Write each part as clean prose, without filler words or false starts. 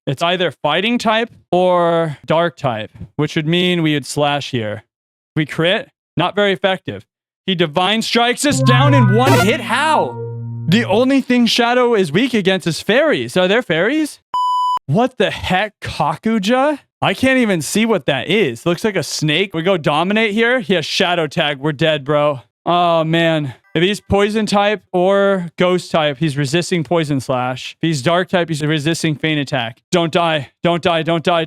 It's either fighting type or dark type, which would mean we would slash here. We crit, not very effective. He divine strikes us down in one hit. How? The only thing Shadow is weak against is fairies. Are there fairies? What the heck, Kakuja? I can't even see what that is. Looks like a snake. We go dominate here. He has shadow tag. We're dead, bro. Oh, man. If he's poison type or ghost type, he's resisting poison slash. If he's dark type, he's resisting feint attack. Don't die. Don't die. Don't die.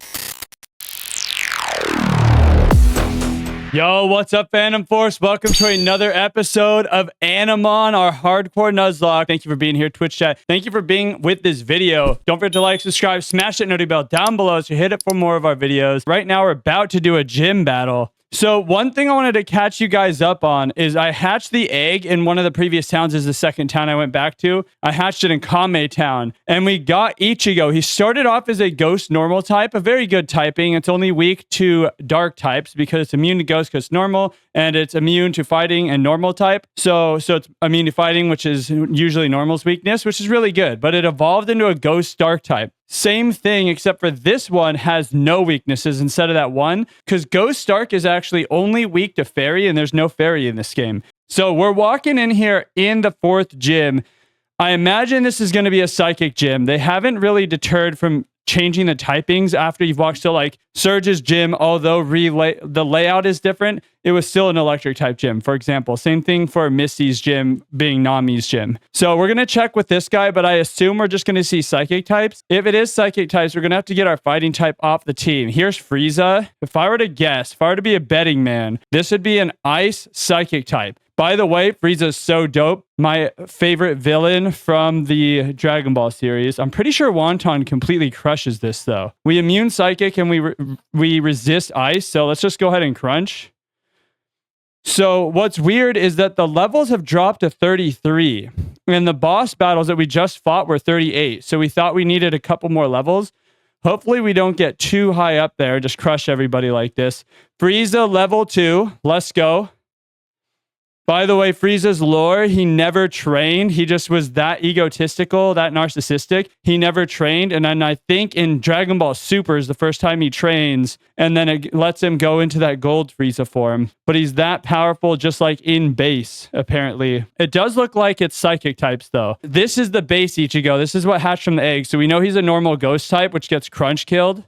Yo, what's up, Phantom Force? Welcome to another episode of Animon, our hardcore Nuzlocke. Thank you for being here, Twitch chat. Thank you for being with this video. Don't forget to like, subscribe, smash that notification bell down below so you hit it for more of our videos. Right now, we're about to do a gym battle. So one thing I wanted to catch you guys up on is I hatched the egg in one of the previous towns. Is the second town I went back to. I hatched it in Kame Town, and we got Ichigo. He started off as a ghost normal type, a very good typing. It's only weak to dark types because it's immune to ghost because it's normal, and it's immune to fighting and normal type. So it's immune to fighting, which is usually normal's weakness, which is really good. But it evolved into a ghost dark type. Same thing, except for this one has no weaknesses instead of that one, because Ghost Stark is actually only weak to Fairy, and there's no Fairy in this game. So we're walking in here in the 4th gym. I imagine this is going to be a Psychic gym. They haven't really deterred from changing the typings after you've walked to like Surge's gym, although the layout is different. It was still an electric type gym, for example. Same thing for Misty's gym being Nami's gym. So we're going to check with this guy, but I assume we're just going to see psychic types. If it is psychic types, we're going to have to get our fighting type off the team. Here's Frieza. If I were to guess, if I were to be a betting man, this would be an ice psychic type. By the way, Frieza's so dope. My favorite villain from the Dragon Ball series. I'm pretty sure Wonton completely crushes this, though. We immune psychic and we resist ice, so let's just go ahead and crunch. So what's weird is that the levels have dropped to 33, and the boss battles that we just fought were 38, so we thought we needed a couple more levels. Hopefully we don't get too high up there, just crush everybody like this. Frieza level 2, let's go. By the way, Frieza's lore, he never trained. He just was that egotistical, that narcissistic. He never trained. And then I think in Dragon Ball Super is the first time he trains. And then it lets him go into that gold Frieza form. But he's that powerful just like in base, apparently. It does look like it's psychic types, though. This is the base Ichigo. This is what hatched from the egg. So we know he's a normal ghost type, which gets crunch killed.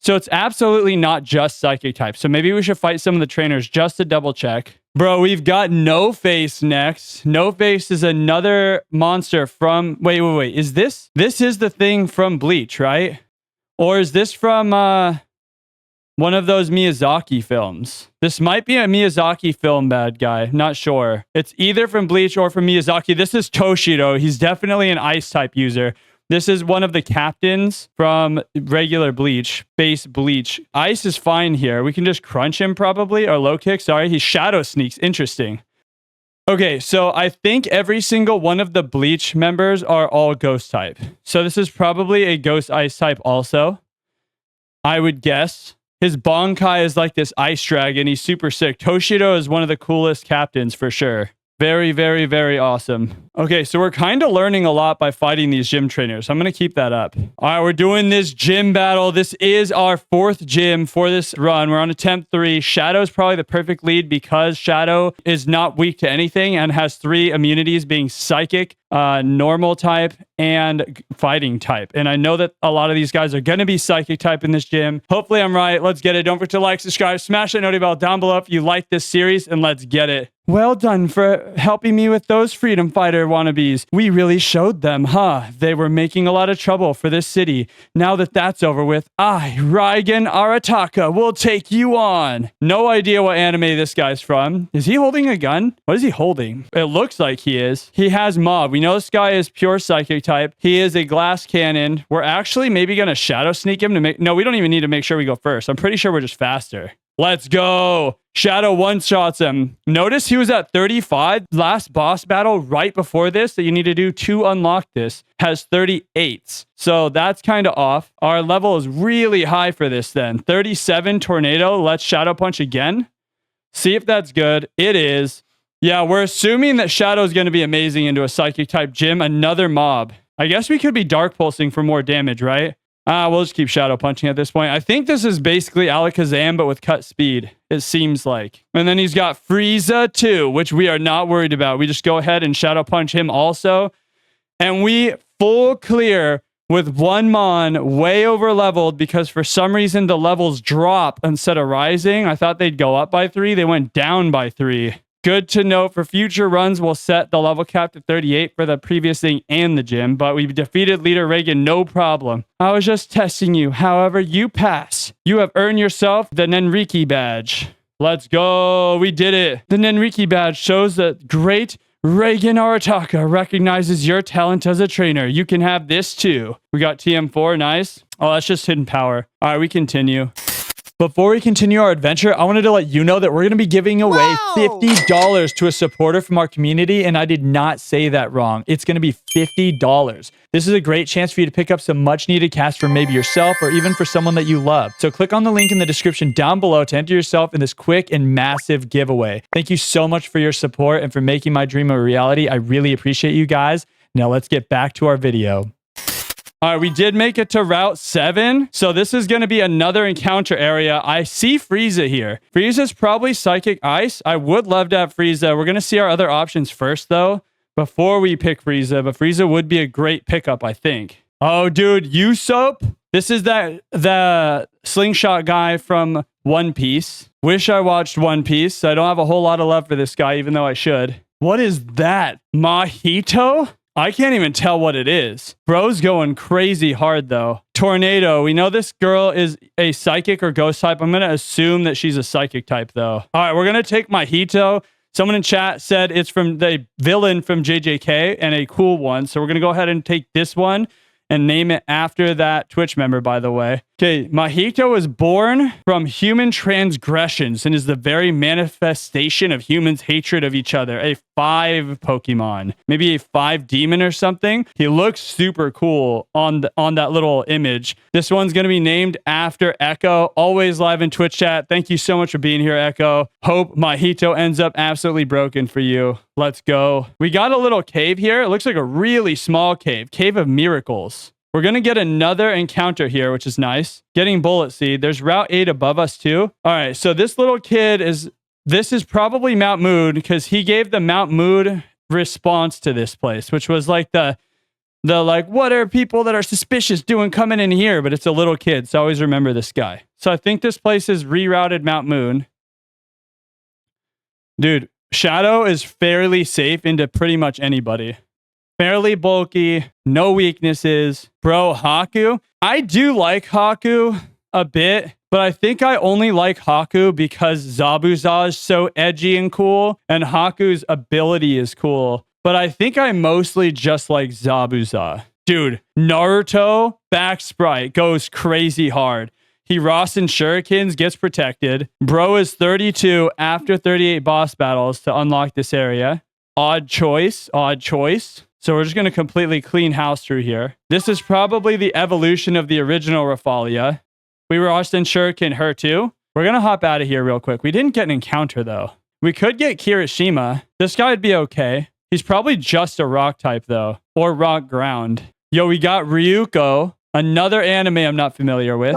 So it's absolutely not just psychic type. So maybe we should fight some of the trainers just to double check. Bro, we've got No Face next. No Face is another monster from... Wait. Is this... This is the thing from Bleach, right? Or is this from one of those Miyazaki films? This might be a Miyazaki film, bad guy. Not sure. It's either from Bleach or from Miyazaki. This is Toshiro. He's definitely an ice type user. This is one of the captains from regular Bleach, base Bleach. Ice is fine here. We can just crunch him probably, or low kick. Sorry, he shadow sneaks. Interesting. Okay, so I think every single one of the Bleach members are all ghost type. So this is probably a ghost ice type also. I would guess. His Bonkai is like this ice dragon. He's super sick. Toshiro is one of the coolest captains for sure. Very, very, very awesome. Okay, so we're kind of learning a lot by fighting these gym trainers. I'm going to keep that up. All right, we're doing this gym battle. This is our 4th gym for this run. We're on attempt 3. Shadow is probably the perfect lead because Shadow is not weak to anything and has 3 immunities being psychic, normal type, and fighting type. And I know that a lot of these guys are going to be psychic type in this gym. Hopefully I'm right. Let's get it. Don't forget to like, subscribe, smash that notification bell down below if you like this series, and let's get it. Well done for helping me with those freedom fighter wannabes. We really showed them, huh? They were making a lot of trouble for this city. Now that that's over with, I, Reigan Arataka, will take you on. No idea what anime this guy's from. Is he holding a gun? What is he holding? It looks like he is. He has mob. We know this guy is pure psychic type. He is a glass cannon. We're actually maybe going to shadow sneak him to make... No, we don't even need to make sure we go first. I'm pretty sure we're just faster. Let's go. Shadow one-shots him. Notice he was at 35. Last boss battle right before this that you need to do to unlock this has 38. So that's kind of off. Our level is really high for this then. 37 tornado. Let's shadow punch again. See if that's good. It is. Yeah, we're assuming that Shadow is going to be amazing into a psychic type gym. Another mob. I guess we could be dark pulsing for more damage, right? We'll just keep Shadow Punching at this point. I think this is basically Alakazam, but with cut speed, it seems like. And then he's got Frieza too, which we are not worried about. We just go ahead and Shadow Punch him also. And we full clear with one Mon way over leveled because for some reason the levels drop instead of rising. I thought they'd go up by 3. They went down by 3. Good to note for future runs, we'll set the level cap to 38 for the previous thing and the gym, but we defeated leader Reigan, no problem. I was just testing you. However, you pass. You have earned yourself the Nenriki badge. Let's go. We did it. The Nenriki badge shows that great Reigan Arataka recognizes your talent as a trainer. You can have this too. We got TM4. Nice. Oh, that's just hidden power. All right, we continue. Before we continue our adventure, I wanted to let you know that we're going to be giving away $50 to a supporter from our community, and I did not say that wrong. It's going to be $50. This is a great chance for you to pick up some much-needed cash for maybe yourself or even for someone that you love. So click on the link in the description down below to enter yourself in this quick and massive giveaway. Thank you so much for your support and for making my dream a reality. I really appreciate you guys. Now let's get back to our video. All right, we did make it to Route 7. So this is going to be another encounter area. I see Frieza here. Frieza's probably Psychic Ice. I would love to have Frieza. We're going to see our other options first, though, before we pick Frieza. But Frieza would be a great pickup, I think. Oh, dude, Usopp. This is the slingshot guy from One Piece. Wish I watched One Piece. I don't have a whole lot of love for this guy, even though I should. What is that? Mahito? I can't even tell what it is. Bro's going crazy hard, though. Tornado. We know this girl is a psychic or ghost type. I'm going to assume that she's a psychic type, though. All right, we're going to take Mahito. Someone in chat said it's from the villain from JJK and a cool one. So we're going to go ahead and take this one and name it after that Twitch member, by the way. Okay, Mahito was born from human transgressions and is the very manifestation of humans' hatred of each other. A 5 Pokemon. Maybe a 5 demon or something. He looks super cool on that little image. This one's going to be named after Echo. Always live in Twitch chat. Thank you so much for being here, Echo. Hope Mahito ends up absolutely broken for you. Let's go. We got a little cave here. It looks like a really small cave. Cave of Miracles. We're going to get another encounter here, which is nice. Getting Bullet Seed. There's Route 8 above us, too. All right, so this little kid is... This is probably Mount Mood, because he gave the Mount Mood response to this place, which was like the like, what are people that are suspicious doing coming in here? But it's a little kid, so always remember this guy. So I think this place is rerouted Mount Moon. Dude, Shadow is fairly safe into pretty much anybody. Fairly bulky, no weaknesses. Bro, Haku. I do like Haku a bit, but I think I only like Haku because Zabuza is so edgy and cool, and Haku's ability is cool. But I think I mostly just like Zabuza. Dude, Naruto, back sprite, goes crazy hard. He Rasen Shurikens, gets protected. Bro is 32 after 38 boss battles to unlock this area. Odd choice, odd choice. So we're just going to completely clean house through here. This is probably the evolution of the original Rafalia. We were Rasen Shuriken her too. We're going to hop out of here real quick. We didn't get an encounter though. We could get Kirishima. This guy would be okay. He's probably just a rock type though. Or rock ground. Yo, we got Ryuko. Another anime I'm not familiar with.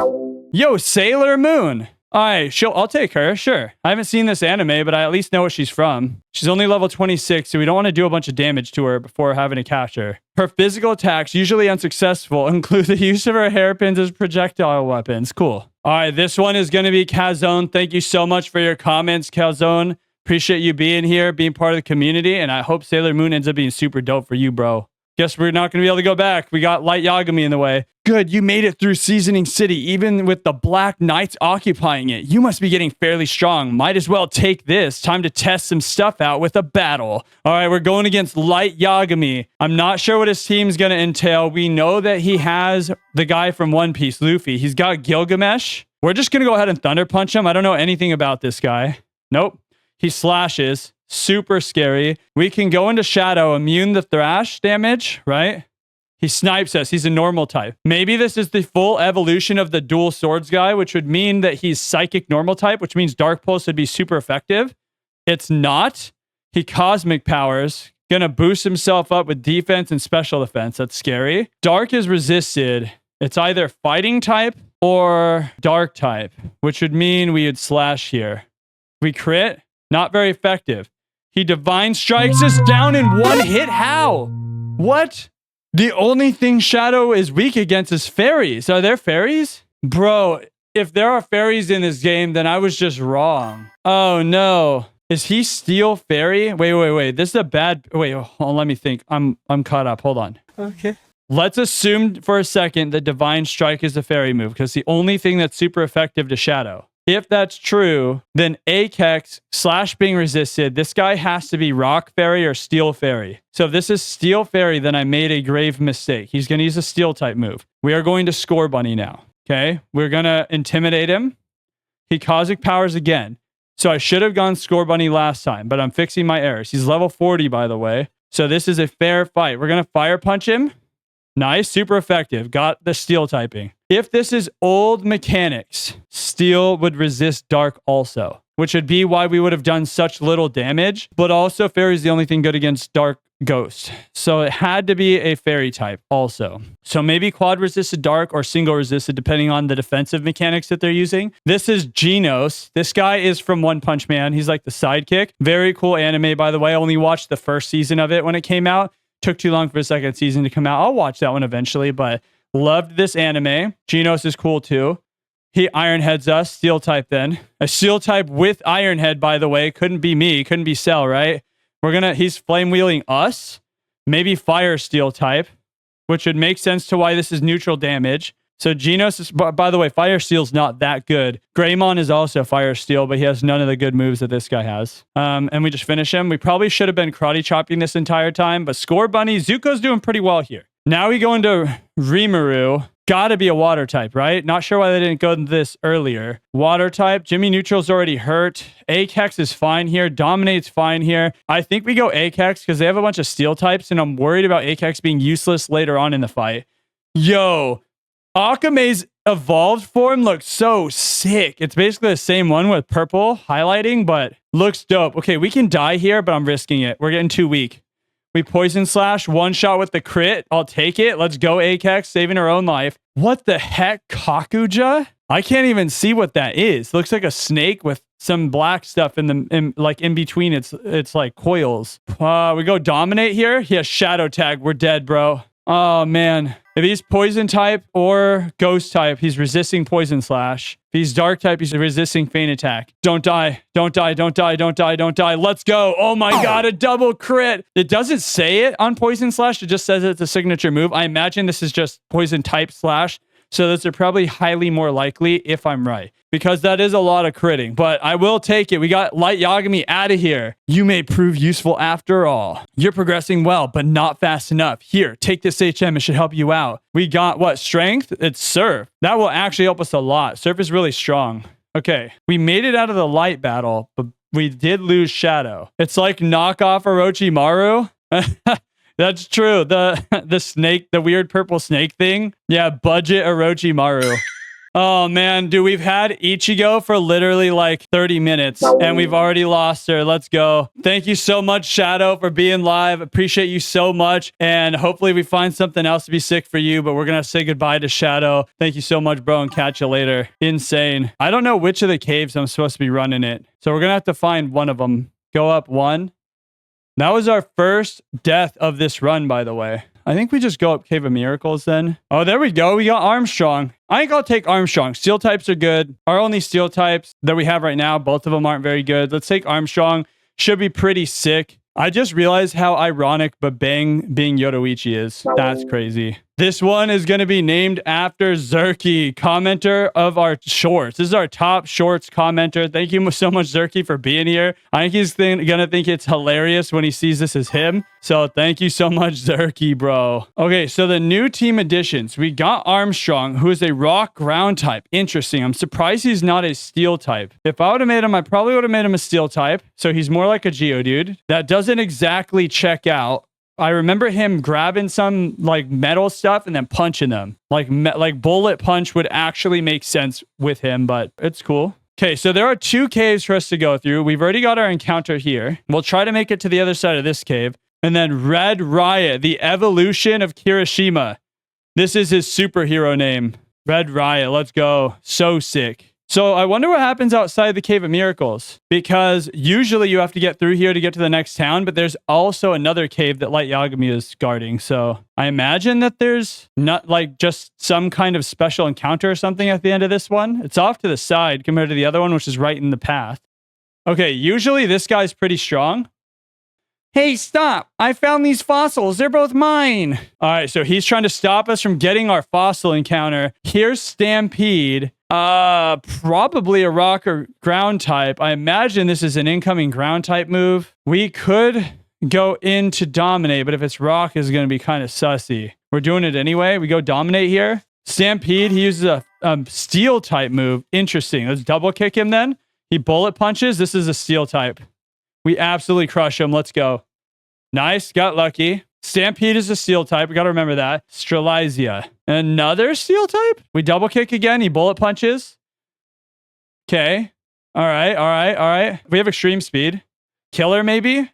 Yo, Sailor Moon. All right, I'll take her, sure. I haven't seen this anime, but I at least know what she's from. She's only level 26, so we don't want to do a bunch of damage to her before having to catch her. Her physical attacks, usually unsuccessful, include the use of her hairpins as projectile weapons. Cool. All right, this one is going to be Calzone. Thank you so much for your comments, Calzone. Appreciate you being here, being part of the community, and I hope Sailor Moon ends up being super dope for you, bro. Guess we're not going to be able to go back. We got Light Yagami in the way. Good, you made it through Seasoning City, even with the Black Knights occupying it. You must be getting fairly strong. Might as well take this. Time to test some stuff out with a battle. All right, we're going against Light Yagami. I'm not sure what his team's going to entail. We know that he has the guy from One Piece, Luffy. He's got Gilgamesh. We're just going to go ahead and Thunder Punch him. I don't know anything about this guy. Nope. He slashes. Super scary. We can go into Shadow, immune the Thrash damage, right? He snipes us. He's a normal type. Maybe this is the full evolution of the dual swords guy, which would mean that he's psychic normal type, which means Dark Pulse would be super effective. It's not. He cosmic powers. Gonna boost himself up with defense and special defense. That's scary. Dark is resisted. It's either fighting type or dark type, which would mean we would slash here. We crit, not very effective. He divine strikes us down in one hit. How? What? The only thing Shadow is weak against is fairies. Are there fairies? Bro, if there are fairies in this game, then I was just wrong. Oh no. Is he steel fairy? Wait. This is a bad... Wait, hold on, let me think. I'm caught up. Hold on. Okay. Let's assume for a second that Divine Strike is a fairy move because the only thing that's super effective to Shadow. If that's true, then Akex / being resisted, this guy has to be Rock Fairy or Steel Fairy. So if this is Steel Fairy, then I made a grave mistake. He's going to use a Steel type move. We are going to Score Bunny now. Okay? We're going to intimidate him. He Cosmic Powers again. So I should have gone Score Bunny last time, but I'm fixing my errors. He's level 40, by the way. So this is a fair fight. We're going to Fire Punch him. Nice, super effective. Got the Steel typing. If this is old mechanics, Steel would resist Dark also, which would be why we would have done such little damage. But also, Fairy is the only thing good against Dark Ghost. So it had to be a Fairy type also. So maybe quad resisted Dark or single resisted, depending on the defensive mechanics that they're using. This is Genos. This guy is from One Punch Man. He's like the sidekick. Very cool anime, by the way. I only watched the first season of it when it came out. Took too long for the second season to come out. I'll watch that one eventually, but loved this anime. Genos is cool too. He Iron Heads us. Steel type then. A Steel type with Iron Head, by the way. Couldn't be me. Couldn't be Cell, right? He's flame wheeling us. Maybe Fire Steel type, which would make sense to why this is neutral damage. So Genos is, by the way, Fire Steel's not that good. Greymon is also Fire Steel, but he has none of the good moves that this guy has. And we just finish him. We probably should have been karate chopping this entire time, but Score Bunny, Zuko's doing pretty well here. Now we go into Rimuru. Gotta be a water type, right? Not sure why they didn't go into this earlier. Water type. Jimmy Neutral's already hurt. Akex is fine here. Dominate's fine here. I think we go Akex because they have a bunch of steel types, and I'm worried about Akex being useless later on in the fight. Yo, Akame's evolved form looks so sick. It's basically the same one with purple highlighting, but looks dope. Okay, we can die here, but I'm risking it. We're getting too weak. We Poison Slash, one shot with the crit. I'll take it. Let's go, Akex, saving her own life. What the heck, Kakuja? I can't even see what that is. Looks like a snake with some black stuff in between its like coils. We go Dominate here. He has Shadow Tag. We're dead, bro. Oh, man. If he's Poison type or Ghost type, he's resisting Poison Slash. If he's Dark type, he's resisting Feint Attack. Don't die. Don't die. Don't die. Don't die. Don't die. Let's go. Oh my God, a double crit. It doesn't say it on Poison Slash. It just says it's a signature move. I imagine this is just Poison type Slash. So those are probably highly more likely if I'm right. Because that is a lot of critting. But I will take it. We got Light Yagami out of here. You may prove useful after all. You're progressing well, but not fast enough. Here, take this HM. It should help you out. We got what? Strength? It's Surf. That will actually help us a lot. Surf is really strong. Okay. We made it out of the light battle, but we did lose Shadow. It's like knockoff Orochimaru. That's true. The snake, the weird purple snake thing. Yeah, budget Orochimaru. Oh man, dude, we've had Ichigo for literally like 30 minutes and we've already lost her. Let's go. Thank you so much, Shadow, for being live. Appreciate you so much. And hopefully we find something else to be sick for you, but we're going to say goodbye to Shadow. Thank you so much, bro, and catch you later. Insane. I don't know which of the caves I'm supposed to be running it. So we're going to have to find one of them. Go up one. That was our first death of this run, by the way. I think we just go up Cave of Miracles then. Oh, there we go. We got Armstrong. I think I'll take Armstrong. Steel types are good. Our only steel types that we have right now, both of them aren't very good. Let's take Armstrong. Should be pretty sick. I just realized how ironic Babang being Yoruichi is. That's crazy. This one is going to be named after Zerky, commenter of our shorts. This is our top shorts commenter. Thank you so much, Zerky, for being here. I think he's going to think it's hilarious when he sees this as him. So thank you so much, Zerky, bro. Okay, so the new team additions. We got Armstrong, who is a rock ground type. Interesting. I'm surprised he's not a steel type. If I would have made him, I probably would have made him a steel type. So he's more like a Geodude. That doesn't exactly check out. I remember him grabbing some like metal stuff and then punching them. Like bullet punch would actually make sense with him, but it's cool. Okay, so there are 2 caves for us to go through. We've already got our encounter here. We'll try to make it to the other side of this cave. And then Red Riot, the evolution of Kirishima. This is his superhero name. Red Riot. Let's go. So sick. So I wonder what happens outside the Cave of Miracles, because usually you have to get through here to get to the next town, but there's also another cave that Light Yagami is guarding. So I imagine that there's not like just some kind of special encounter or something at the end of this one. It's off to the side compared to the other one, which is right in the path. Okay, usually this guy's pretty strong. Hey, stop! I found these fossils. They're both mine. All right, so he's trying to stop us from getting our fossil encounter. Here's Stampede. Probably a rock or ground type. I imagine this is an incoming ground type move. We could go into Dominate, but if it's rock, it's going to be kind of sussy. We're doing it anyway. We go Dominate here. Stampede, he uses a steel type move. Interesting. Let's double kick him then. He bullet punches. This is a steel type. We absolutely crush him. Let's go. Nice. Got lucky. Stampede is a steel type. We got to remember that. Strelizia. Another steel type? We double kick again. He bullet punches. Okay. All right. All right. All right. We have extreme speed. Killer, maybe?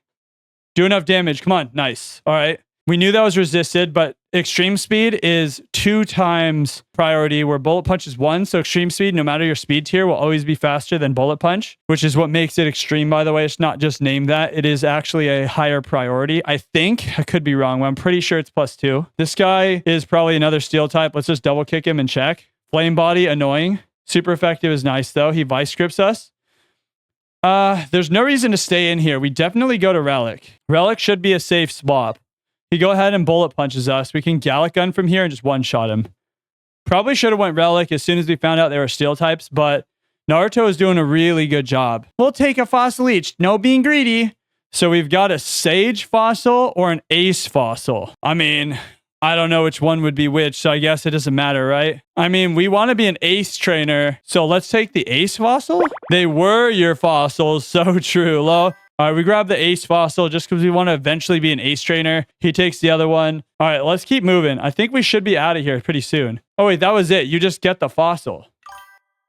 Do enough damage. Come on. Nice. All right. We knew that was resisted, but extreme speed is 2 times priority, where bullet punch is 1. So extreme speed, no matter your speed tier, will always be faster than bullet punch, which is what makes it extreme, by the way. It's not just named that. It is actually a higher priority. I think. I could be wrong, but I'm pretty sure it's +2. This guy is probably another steel type. Let's just double kick him and check. Flame body, annoying. Super effective is nice, though. He vice grips us. There's no reason to stay in here. We definitely go to Relic. Relic should be a safe swap. He go ahead and bullet punches us. We can Gallic Gun from here and just one-shot him. Probably should have went Relic as soon as we found out they were steel types, but Naruto is doing a really good job. We'll take a fossil each. No being greedy. So we've got a Sage fossil or an Ace fossil. I mean, I don't know which one would be which, so I guess it doesn't matter, right? I mean, we want to be an Ace trainer, so let's take the Ace fossil. They were your fossils. So true, Lo. All right, we grab the Ace fossil just because we want to eventually be an Ace trainer. He takes the other one. All right, let's keep moving. I think we should be out of here pretty soon. Oh, wait, that was it. You just get the fossil.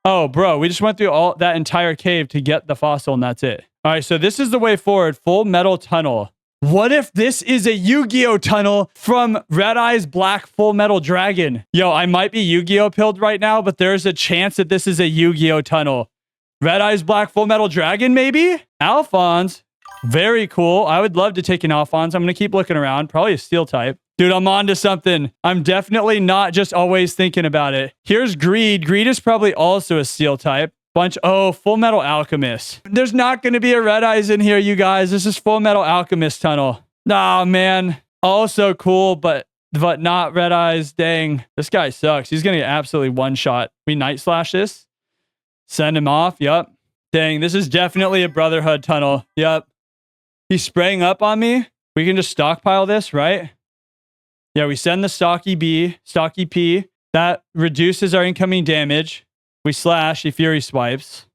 Oh, bro, we just went through all that entire cave to get the fossil, and that's it. All right, so this is the way forward. Full Metal Tunnel. What if this is a Yu-Gi-Oh tunnel from Red Eye's Black Full Metal Dragon? Yo, I might be Yu-Gi-Oh pilled right now, but there's a chance that this is a Yu-Gi-Oh tunnel. Red Eye's Black Full Metal Dragon, maybe? Alphonse. Very cool. I would love to take an Alphonse. I'm going to keep looking around. Probably a steel type. Dude, I'm on to something. I'm definitely not just always thinking about it. Here's Greed. Greed is probably also a steel type. Oh, Full Metal Alchemist. There's not going to be a Red Eyes in here, you guys. This is Full Metal Alchemist tunnel. Nah, man. Also cool, but not Red Eyes. Dang. This guy sucks. He's going to get absolutely one shot. We Night Slash this. Send him off. Yup. Dang, this is definitely a Brotherhood tunnel. Yup. He's spraying up on me. We can just stockpile this, right? Yeah, we send the Stocky P. That reduces our incoming damage. We slash, he Fury swipes.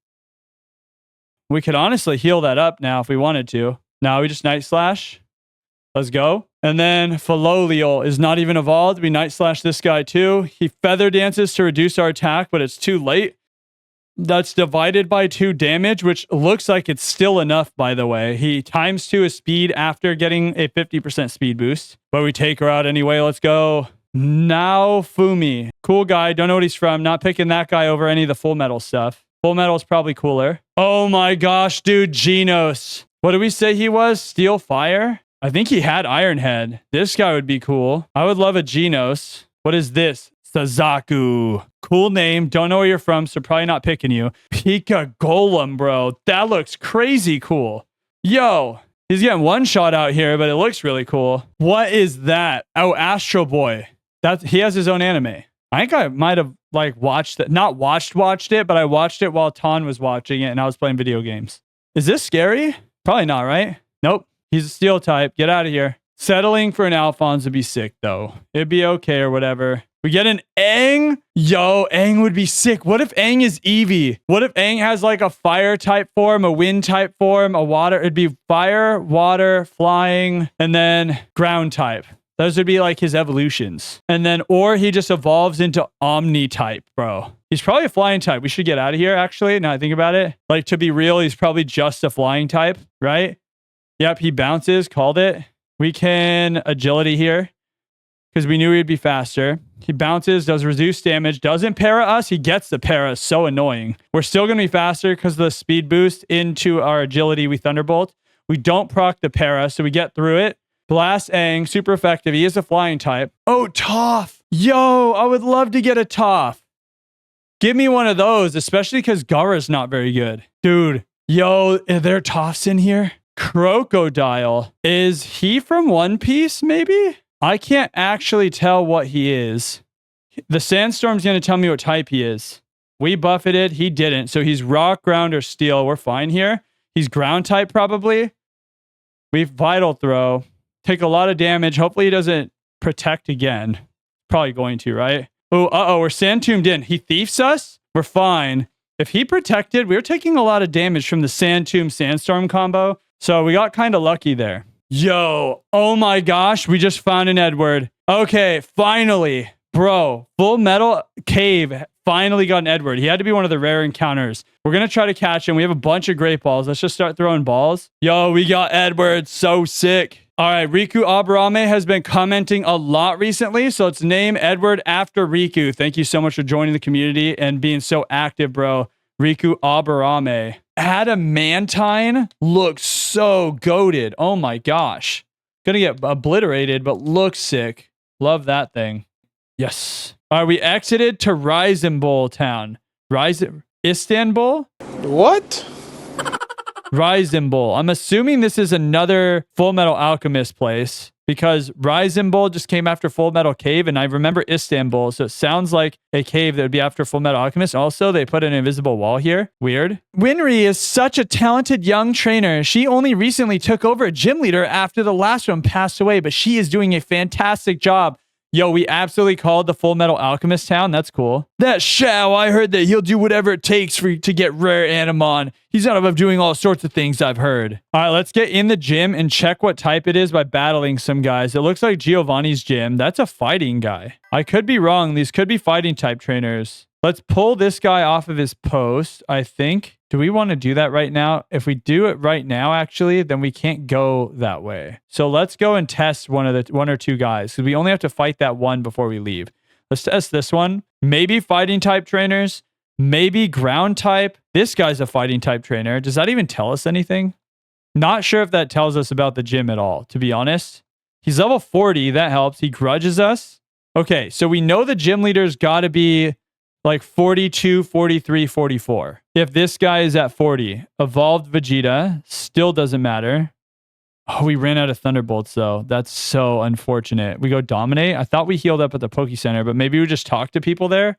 We could honestly heal that up now if we wanted to. Now we just Night Slash. Let's go. And then Philolial is not even evolved. We Night Slash this guy too. He Feather Dances to reduce our attack, but it's too late. That's divided by 2 damage, which looks like it's still enough, by the way. He times 2 his speed after getting a 50% speed boost. But we take her out anyway. Let's go. Now Fumi. Cool guy. Don't know what he's from. Not picking that guy over any of the Full Metal stuff. Full Metal is probably cooler. Oh my gosh, dude. Genos. What did we say he was? Steel Fire? I think he had Iron Head. This guy would be cool. I would love a Genos. What is this? Sazaku. Cool name. Don't know where you're from, so probably not picking you. Pika Golem, bro. That looks crazy cool. Yo, he's getting one shot out here, but it looks really cool. What is that? Oh, Astro Boy. He has his own anime. I think I might have watched it. Not watched it, but I watched it while Ton was watching it and I was playing video games. Is this scary? Probably not, right? Nope. He's a steel type. Get out of here. Settling for an Alphonse would be sick, though. It'd be okay or whatever. We get an Aang. Yo, Aang would be sick. What if Aang is Eevee? What if Aang has like a fire type form, a wind type form, a water? It'd be fire, water, flying, and then ground type. Those would be like his evolutions. And then, or he just evolves into Omni type, bro. He's probably a flying type. We should get out of here, actually. Now I think about it. Like, to be real, he's probably just a flying type, right? Yep, he bounces. Called it. We can agility here. because we knew he'd be faster. He bounces, does reduced damage, doesn't para us. He gets the para. So annoying. We're still going to be faster because of the speed boost into our agility. We Thunderbolt. We don't proc the para, so we get through it. Blast Aang, super effective. He is a flying type. Oh, Toph. Yo, I would love to get a Toph. Give me one of those, especially because Gaara's not very good. Dude, yo, are there Tophs in here? Crocodile. Is he from One Piece, maybe? I can't actually tell what he is. The Sandstorm's going to tell me what type he is. We buffeted. He didn't. So he's rock, ground, or steel. We're fine here. He's ground type, probably. We've Vital Throw. Take a lot of damage. Hopefully he doesn't protect again. Probably going to, right? Oh, uh-oh. We're Sand Tombed in. He thieves us? We're fine. If he protected, we were taking a lot of damage from the Sand Tomb Sandstorm combo. So we got kind of lucky there. Yo, oh my gosh, we just found an Edward. Okay, finally. Bro, Full Metal Cave finally got an Edward. He had to be one of the rare encounters. We're going to try to catch him. We have a bunch of great balls. Let's just start throwing balls. Yo, we got Edward. So sick. All right, Riku Aburame has been commenting a lot recently, so let's name Edward after Riku. Thank you so much for joining the community and being so active, bro. Riku Aburame. Adamantine looks so goated. Oh my gosh. Gonna get obliterated, but looks sick. Love that thing. Yes. All right, we exited to Reisenbol town. Istanbul? What? Reisenbol. I'm assuming this is another Full Metal Alchemist place because Reisenbol just came after Full Metal Cave, and I remember Istanbul, so it sounds like a cave that would be after Full Metal Alchemist. Also, they put an invisible wall here. Weird. Winry is such a talented young trainer. She only recently took over a gym leader after the last one passed away, but she is doing a fantastic job. Yo, we absolutely called the Full Metal Alchemist town. That's cool. That Shao, I heard that he'll do whatever it takes to get rare Animon. He's not above doing all sorts of things, I've heard. All right, let's get in the gym and check what type it is by battling some guys. It looks like Giovanni's gym. That's a fighting guy. I could be wrong. These could be fighting type trainers. Let's pull this guy off of his post, I think. Do we want to do that right now? If we do it right now, actually, then we can't go that way. So let's go and test one or two guys, because we only have to fight that one before we leave. Let's test this one. Maybe fighting type trainers. Maybe ground type. This guy's a fighting type trainer. Does that even tell us anything? Not sure if that tells us about the gym at all, to be honest. He's level 40. That helps. He grudges us. Okay, so we know the gym leader's got to be like 42, 43, 44. If this guy is at 40, evolved Vegeta, still doesn't matter. Oh, we ran out of Thunderbolts though. That's so unfortunate. We go Dominate. I thought we healed up at the Poke Center, but maybe we just talk to people there.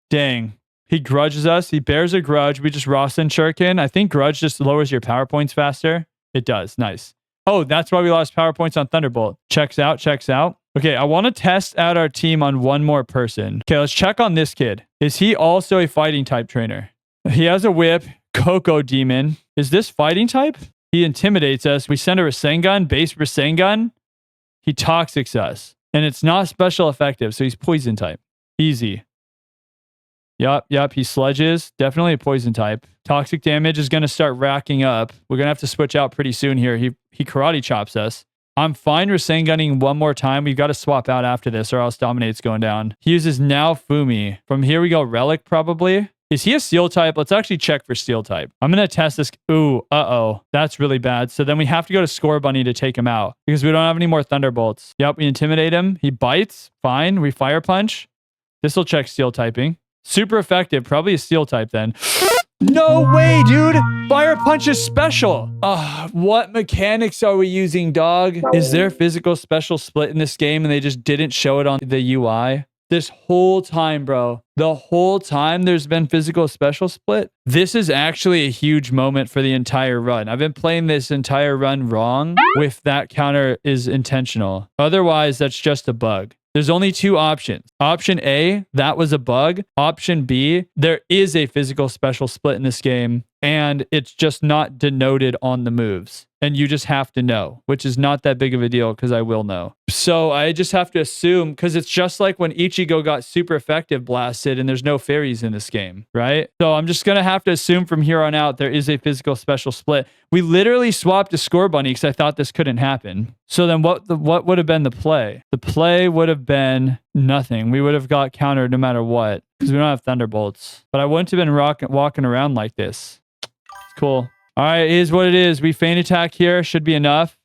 Dang. He grudges us. He bears a grudge. We just Rasen Shuriken. I think grudge just lowers your power points faster. It does. Nice. Oh, that's why we lost power points on Thunderbolt. Checks out, checks out. Okay, I want to test out our team on one more person. Okay, let's check on this kid. Is he also a fighting type trainer? He has a whip, Coco Demon. Is this fighting type? He intimidates us. We send a Rasengan, base Rasengan. He toxics us. And it's not special effective, so he's poison type. Easy. Yup, he sludges. Definitely a poison type. Toxic damage is going to start racking up. We're going to have to switch out pretty soon here. He karate chops us. I'm fine Rasenganing one more time. We've got to swap out after this or else Dominate's going down. He uses Now Fumi. From here we go Relic probably. Is he a Steel type? Let's actually check for Steel type. I'm going to test this. Ooh, uh-oh. That's really bad. So then we have to go to Score Bunny to take him out because we don't have any more Thunderbolts. Yep, we intimidate him. He bites. Fine. We Fire Punch. This will check Steel typing. Super effective. Probably a Steel type then. No way, dude. Fire Punch is special. What mechanics are we using, dog? Is there physical special split in this game and they just didn't show it on the UI? This whole time, bro. The whole time there's been physical special split. This is actually a huge moment for the entire run. I've been playing this entire run wrong with that counter is intentional. Otherwise, that's just a bug. There's only two options. Option A, that was a bug. Option B, there is a physical special split in this game. and it's just not denoted on the moves. And you just have to know, which is not that big of a deal because I will know. So I just have to assume, because it's just like when Ichigo got super effective blasted and there's no fairies in this game, right? So I'm just going to have to assume from here on out there is a physical special split. We literally swapped a Score Bunny because I thought this couldn't happen. So then what would have been the play? The play would have been nothing. We would have got countered no matter what because we don't have Thunderbolts. But I wouldn't have been walking around like this. It's cool. All right, it is what it is. We feint attack here. Should be enough.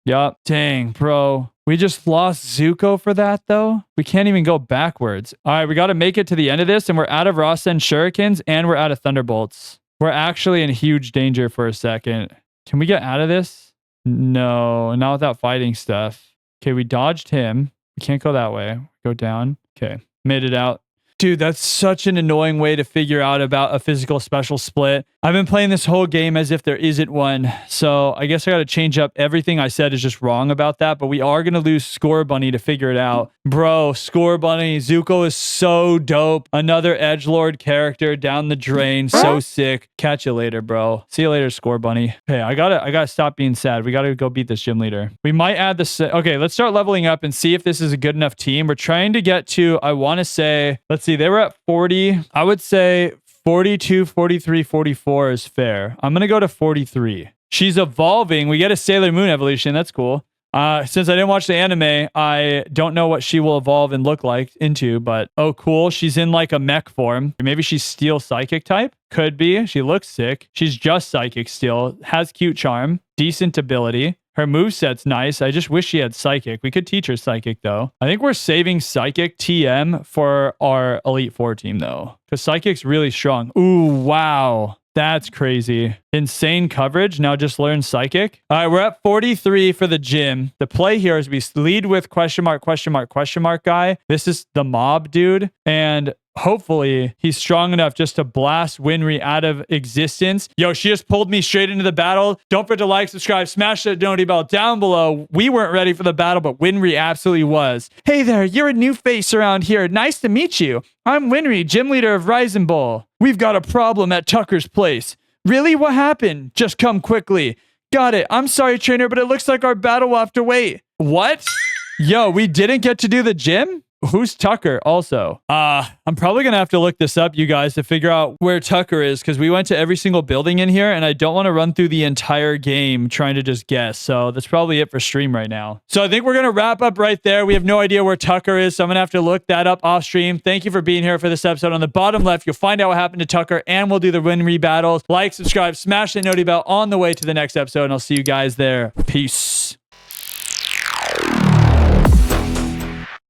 Yup. Dang, bro. We just lost Zuko for that, though. We can't even go backwards. All right, we got to make it to the end of this, and we're out of Rasen Shurikens, and we're out of Thunderbolts. We're actually in huge danger for a second. Can we get out of this? No, not without fighting stuff. Okay, we dodged him. We can't go that way. Go down. Okay, made it out. Dude, that's such an annoying way to figure out about a physical special split. I've been playing this whole game as if there isn't one. So I guess I got to change up everything I said is just wrong about that. But we are going to lose Score Bunny to figure it out. Bro, Score Bunny, Zuko is so dope. Another edgelord character down the drain. So sick. Catch you later, bro. See you later, Score Bunny. Hey, I gotta stop being sad. We gotta go beat this gym leader. We might add this. Okay, let's start leveling up and see if this is a good enough team. We're trying to get to, I want to say, let's see, they were at 40. I would say 42, 43, 44 is fair. I'm going to go to 43. She's evolving. We get a Sailor Moon evolution. That's cool. Since I didn't watch the anime, I don't know what she will evolve and look like into, but oh, cool. She's in like a mech form. Maybe she's Steel Psychic type. Could be. She looks sick. She's just Psychic still. Has cute charm. Decent ability. Her moveset's nice. I just wish she had Psychic. We could teach her Psychic, though. I think we're saving Psychic TM for our Elite Four team, though. Because Psychic's really strong. Ooh, wow. That's crazy. Insane coverage. Now just learn Psychic. All right, we're at 43 for the gym. The play here is we lead with question mark guy. This is the mob dude. And hopefully he's strong enough just to blast Winry out of existence. Yo, she just pulled me straight into the battle. Don't forget to like, subscribe, smash that noty bell down below. We weren't ready for the battle, but Winry absolutely was. Hey there, you're a new face around here. Nice to meet you. I'm Winry, gym leader of Reigan Bowl. We've got a problem at Tucker's place. Really? What happened? Just come quickly. Got it. I'm sorry, trainer, but it looks like our battle will have to wait. What? Yo, we didn't get to do the gym? Who's Tucker also? I'm probably going to have to look this up, you guys, to figure out where Tucker is, because we went to every single building in here, and I don't want to run through the entire game trying to just guess. So that's probably it for stream right now. So I think we're going to wrap up right there. We have no idea where Tucker is, so I'm going to have to look that up off stream. Thank you for being here for this episode. On the bottom left, you'll find out what happened to Tucker, and we'll do the Winry battles. Like, subscribe, smash that noty bell on the way to the next episode, and I'll see you guys there. Peace.